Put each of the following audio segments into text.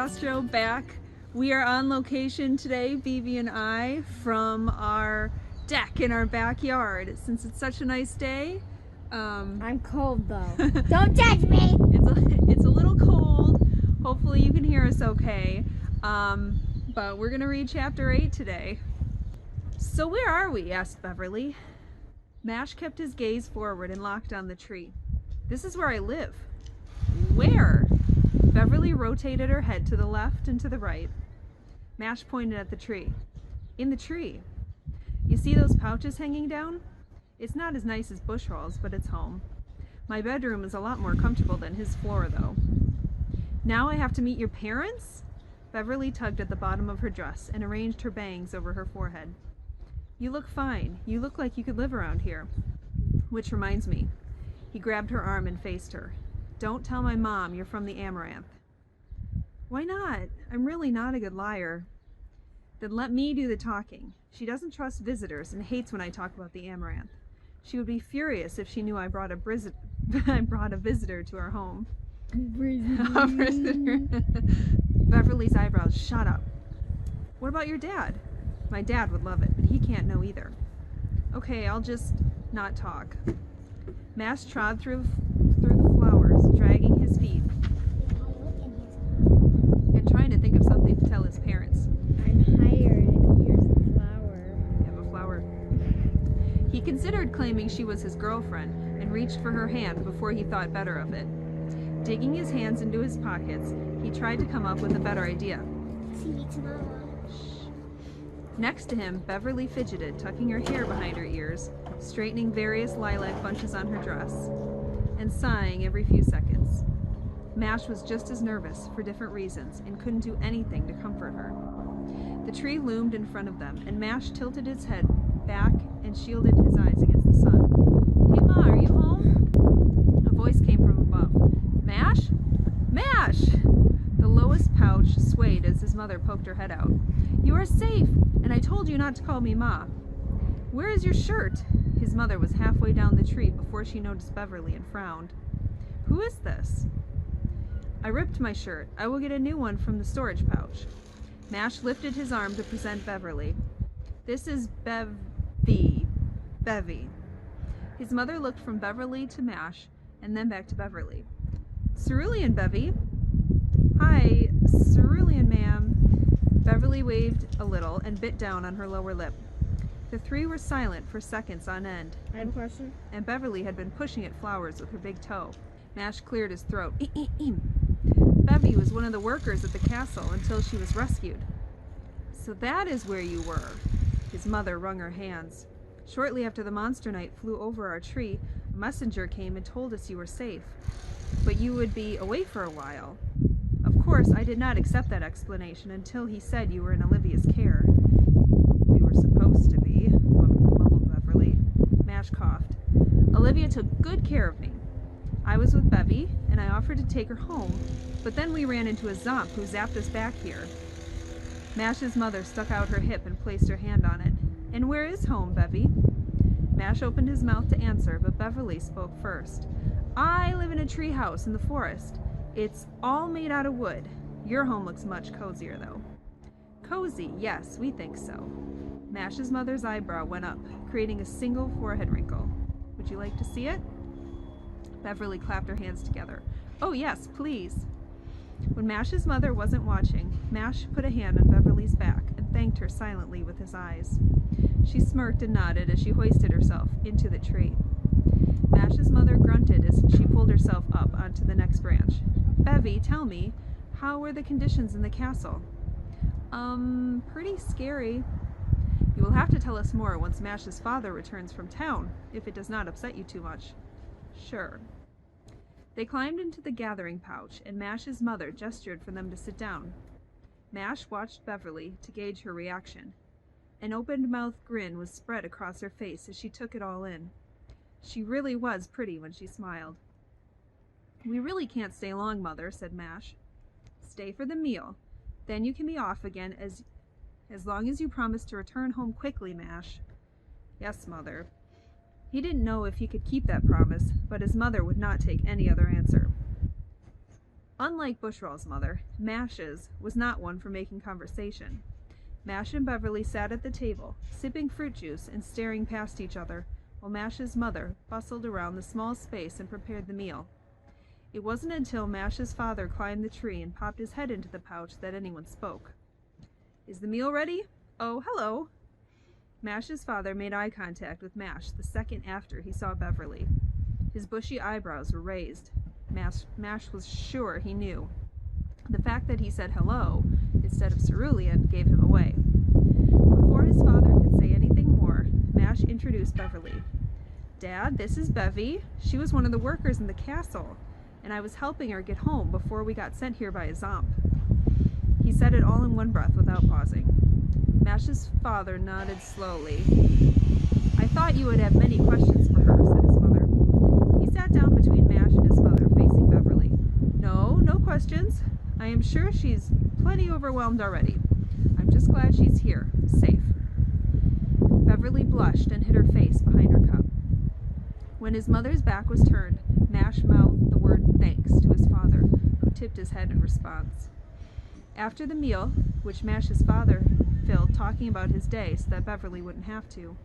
Castro back. We are on location today, BB and I, from our deck in our backyard. Since it's such a nice day, I'm cold though. Don't judge me! It's a little cold. Hopefully you can hear us okay. But we're gonna read chapter 8 today. So where are we? Asked Beverly. Mash kept his gaze forward and locked on the tree. This is where I live. Where? Beverly rotated her head to the left and to the right. Mash pointed at the tree. In the tree. You see those pouches hanging down? It's not as nice as Bushwall's, but it's home. My bedroom is a lot more comfortable than his floor, though. Now I have to meet your parents? Beverly tugged at the bottom of her dress and arranged her bangs over her forehead. You look fine. You look like you could live around here. Which reminds me. He grabbed her arm and faced her. Don't tell my mom you're from the Amaranth. Why not? I'm really not a good liar. Then let me do the talking. She doesn't trust visitors and hates when I talk about the Amaranth. She would be furious if she knew I brought a visitor to our home. A visitor. Beverly's eyebrows shot up. What about your dad? My dad would love it, but he can't know either. Okay, I'll just not talk. Mash trod through the flowers, dragging his feet, and trying to think of something to tell his parents. I'm hired and here's a flower. You have a flower. He considered claiming she was his girlfriend and reached for her hand before he thought better of it. Digging his hands into his pockets, he tried to come up with a better idea. See you tomorrow. Next to him, Beverly fidgeted, tucking her hair behind her ears, straightening various lilac bunches on her dress, and sighing every few seconds. Mash was just as nervous, for different reasons, and couldn't do anything to comfort her. The tree loomed in front of them, and Mash tilted his head back and shielded his eyes against the sun. Hey Ma, are you home? A voice came from above. Mash? Mash! The lowest pouch swayed as his mother poked her head out. You are safe, and I told you not to call me Ma. Where is your shirt? His mother was halfway down the tree before she noticed Beverly and frowned. Who is this? I ripped my shirt. I will get a new one from the storage pouch. Mash lifted his arm to present Beverly. This is Bevy. His mother looked from Beverly to Mash, and then back to Beverly. Cerulean, Bevy. Hi, Cerulean, ma'am. Beverly waved a little and bit down on her lower lip. The three were silent for seconds on end. I have a question. And Beverly had been pushing at flowers with her big toe. Mash cleared his throat. Bevy was one of the workers at the castle until she was rescued. So that is where you were. His mother wrung her hands. Shortly after the monster night flew over our tree, a messenger came and told us you were safe. But you would be away for a while. Of course, I did not accept that explanation until he said you were in Olivia's care. We were supposed to be, mumbled Beverly. Mash coughed. Olivia took good care of me. I was with Bevy, and I offered to take her home, but then we ran into a zomp who zapped us back here. Mash's mother stuck out her hip and placed her hand on it. And where is home, Bevy? Mash opened his mouth to answer, but Beverly spoke first. I live in a tree house in the forest. It's all made out of wood. Your home looks much cozier, though. Cozy, yes, we think so. Mash's mother's eyebrow went up, creating a single forehead wrinkle. Would you like to see it? Beverly clapped her hands together. Oh, yes, please. When Mash's mother wasn't watching, Mash put a hand on Beverly's back and thanked her silently with his eyes. She smirked and nodded as she hoisted herself into the tree. Mash's mother grunted as she pulled herself up onto the next branch. Bevy, tell me, how were the conditions in the castle? Pretty scary. You will have to tell us more once Mash's father returns from town, if it does not upset you too much. Sure. They climbed into the gathering pouch, and Mash's mother gestured for them to sit down. Mash watched Beverly to gauge her reaction. An open-mouthed grin was spread across her face as she took it all in. She really was pretty when she smiled. We really can't stay long, Mother, said Mash. Stay for the meal. Then you can be off again as long as you promise to return home quickly, Mash. Yes, Mother. He didn't know if he could keep that promise, but his mother would not take any other answer. Unlike Bushwell's mother, Mash's was not one for making conversation. Mash and Beverly sat at the table, sipping fruit juice and staring past each other, while Mash's mother bustled around the small space and prepared the meal. It wasn't until Mash's father climbed the tree and popped his head into the pouch that anyone spoke. "Is the meal ready? Oh, hello." Mash's father made eye contact with Mash the second after he saw Beverly. His bushy eyebrows were raised. Mash was sure he knew. The fact that he said hello instead of cerulean gave him away. Before his father could say anything more, Mash introduced Beverly. "Dad, this is Bevy. She was one of the workers in the castle, and I was helping her get home before we got sent here by a zomp." He said it all in one breath without pausing. Mash's father nodded slowly. "I thought you would have many questions for her," said his mother. He sat down between Mash and his mother, facing Beverly. No questions. I am sure she's plenty overwhelmed already. I'm just glad she's here, safe." Beverly blushed and hid her face behind her cup. When his mother's back was turned, Mash mouthed the word thanks to his father, who tipped his head in response. After the meal, which Mash's father filled talking about his day so that Beverly wouldn't have to,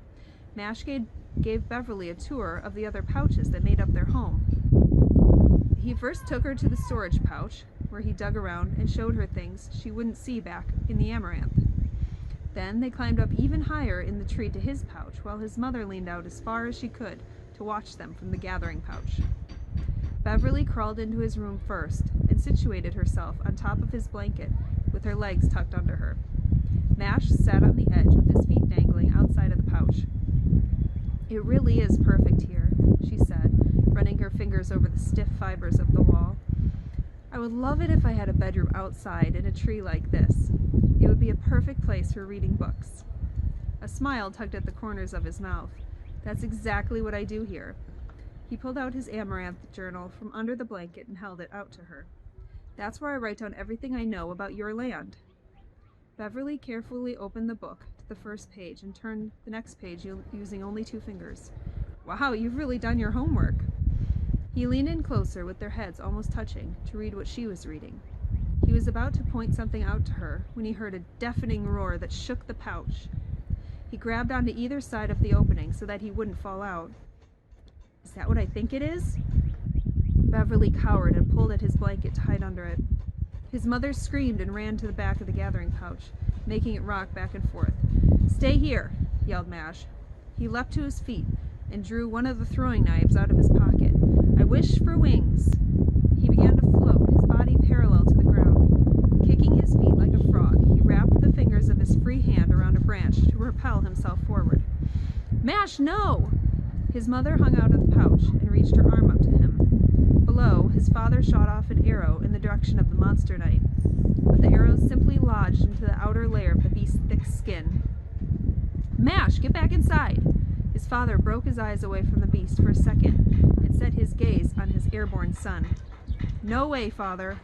Mash gave Beverly a tour of the other pouches that made up their home. He first took her to the storage pouch, where he dug around and showed her things she wouldn't see back in the amaranth. Then they climbed up even higher in the tree to his pouch, while his mother leaned out as far as she could to watch them from the gathering pouch. Beverly crawled into his room first and situated herself on top of his blanket with her legs tucked under her. Mash sat on the edge with his feet dangling outside of the pouch. "It really is perfect here," she said, running her fingers over the stiff fibers of the wall. "I would love it if I had a bedroom outside in a tree like this. It would be a perfect place for reading books." A smile tugged at the corners of his mouth. "That's exactly what I do here." He pulled out his amaranth journal from under the blanket and held it out to her. "That's where I write down everything I know about your land." Beverly carefully opened the book to the first page and turned the next page using only 2 fingers. "Wow, you've really done your homework." He leaned in closer with their heads almost touching to read what she was reading. He was about to point something out to her when he heard a deafening roar that shook the pouch. He grabbed onto either side of the opening so that he wouldn't fall out. "Is that what I think it is?" Beverly cowered and pulled at his blanket to hide under it. His mother screamed and ran to the back of the gathering pouch, making it rock back and forth. "Stay here," yelled Mash. He leapt to his feet and drew one of the throwing knives out of his pocket. "I wish for wings." He began to float, his body parallel to the ground. Kicking his feet like a frog, he wrapped the fingers of his free hand around a branch to propel himself forward. "Mash, no!" His mother hung out of the pouch and reached her arm up to him. Below, his father shot off an arrow in the direction of the monster knight, but the arrow simply lodged into the outer layer of the beast's thick skin. "Mash, get back inside!" His father broke his eyes away from the beast for a second and set his gaze on his airborne son. "No way, father."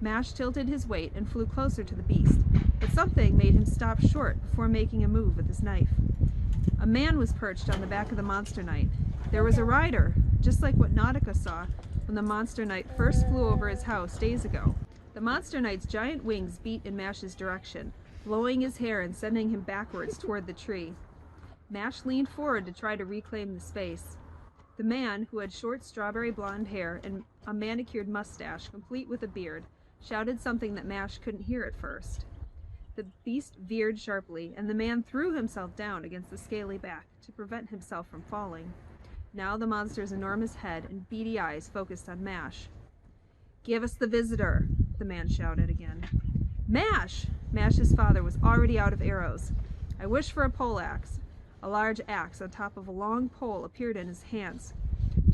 Mash tilted his weight and flew closer to the beast, but something made him stop short before making a move with his knife. A man was perched on the back of the monster knight. There was a rider, just like what Nautica saw when the monster knight first flew over his house days ago. The monster knight's giant wings beat in Mash's direction, blowing his hair and sending him backwards toward the tree. Mash leaned forward to try to reclaim the space. The man, who had short strawberry blonde hair and a manicured mustache complete with a beard, shouted something that Mash couldn't hear at first. The beast veered sharply, and the man threw himself down against the scaly back to prevent himself from falling. Now the monster's enormous head and beady eyes focused on Mash. "Give us the visitor," the man shouted again. "Mash!" Mash's father was already out of arrows. "I wish for a poleaxe." A large axe on top of a long pole appeared in his hands.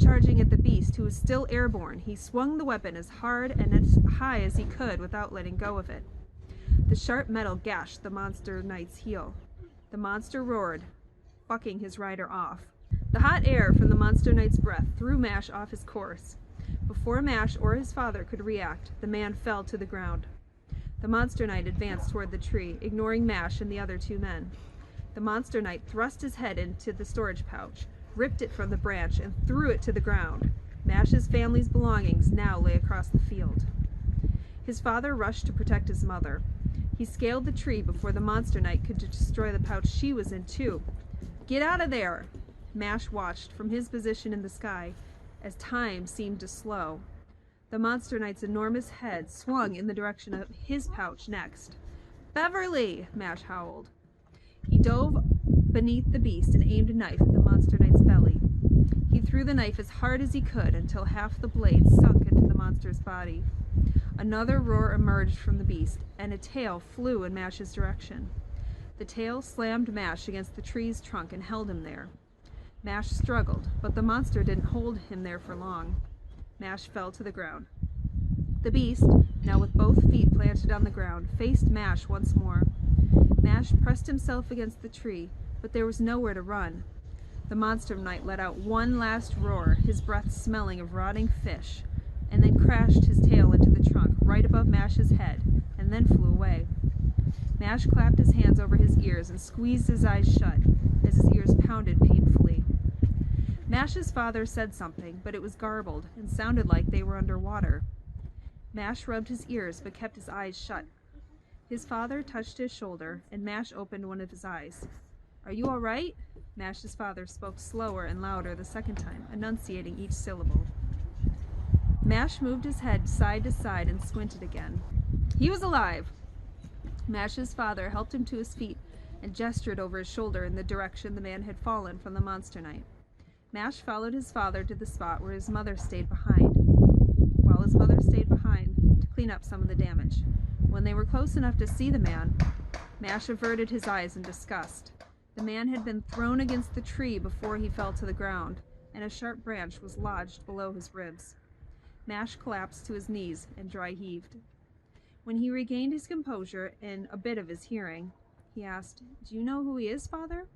Charging at the beast, who was still airborne, he swung the weapon as hard and as high as he could without letting go of it. The sharp metal gashed the monster knight's heel. The monster roared, bucking his rider off. The hot air from the monster knight's breath threw Mash off his course. Before Mash or his father could react, the man fell to the ground. The monster knight advanced toward the tree, ignoring Mash and the other 2 men. The monster knight thrust his head into the storage pouch, ripped it from the branch, and threw it to the ground. Mash's family's belongings now lay across the field. His father rushed to protect his mother. He scaled the tree before the monster knight could destroy the pouch she was in too. "Get out of there!" Mash watched from his position in the sky as time seemed to slow. The monster knight's enormous head swung in the direction of his pouch next. "Beverly!" Mash howled. He dove beneath the beast and aimed a knife at the monster knight's belly. He threw the knife as hard as he could until half the blade sunk into the monster's body. Another roar emerged from the beast, and a tail flew in Mash's direction. The tail slammed Mash against the tree's trunk and held him there. Mash struggled, but the monster didn't hold him there for long. Mash fell to the ground. The beast, now with both feet planted on the ground, faced Mash once more. Mash pressed himself against the tree, but there was nowhere to run. The monster knight let out one last roar, his breath smelling of rotting fish, and then crashed his tail into the trunk right above Mash's head, and then flew away. Mash clapped his hands over his ears and squeezed his eyes shut as his ears pounded painfully. Mash's father said something, but it was garbled and sounded like they were underwater. Mash rubbed his ears but kept his eyes shut. His father touched his shoulder, and Mash opened one of his eyes. "Are you all right?" Mash's father spoke slower and louder the second time, enunciating each syllable. Mash moved his head side to side and squinted again. He was alive! Mash's father helped him to his feet and gestured over his shoulder in the direction the man had fallen from the monster knight. Mash followed his father to the spot where his mother stayed behind, to clean up some of the damage. When they were close enough to see the man, Mash averted his eyes in disgust. The man had been thrown against the tree before he fell to the ground, and a sharp branch was lodged below his ribs. Mash collapsed to his knees and dry heaved. When he regained his composure and a bit of his hearing, he asked, "Do you know who he is, Father?"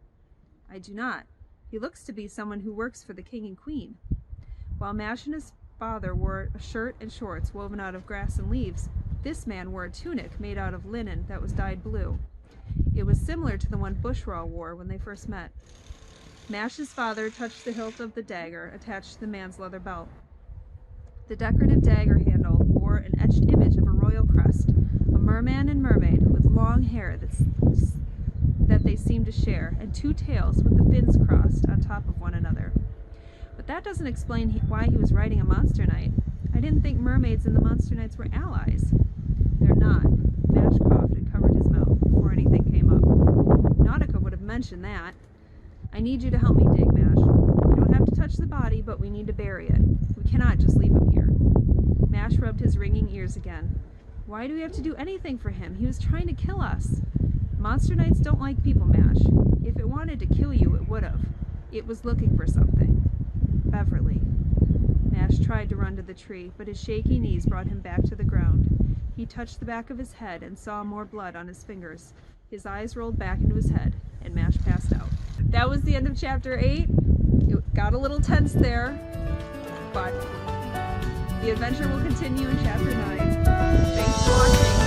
"I do not. He looks to be someone who works for the king and queen." While Mash and his father wore a shirt and shorts woven out of grass and leaves, this man wore a tunic made out of linen that was dyed blue. It was similar to the one Bushraw wore when they first met. Mash's father touched the hilt of the dagger attached to the man's leather belt. The decorative dagger handle bore an etched image of a royal crest, a merman and mermaid with long hair that they seemed to share, and two tails with the fins crossed on top of one another. But that doesn't explain why he was riding a monster knight. I didn't think mermaids and the monster knights were allies. They're not. Mash coughed and covered his mouth before anything came up. Nautica would have mentioned that. "I need you to help me dig, Mash. You don't have to touch the body, but we need to bury it. We cannot just leave him here." Mash rubbed his ringing ears again. "Why do we have to do anything for him? He was trying to kill us." "Monster knights don't like people, Mash. If it wanted to kill you, it would have. It was looking for something." "Beverly." Mash tried to run to the tree, but his shaky knees brought him back to the ground. He touched the back of his head and saw more blood on his fingers. His eyes rolled back into his head, and Mash passed out. That was the end of chapter 8. It got a little tense there, but the adventure will continue in chapter 9. Thanks for watching.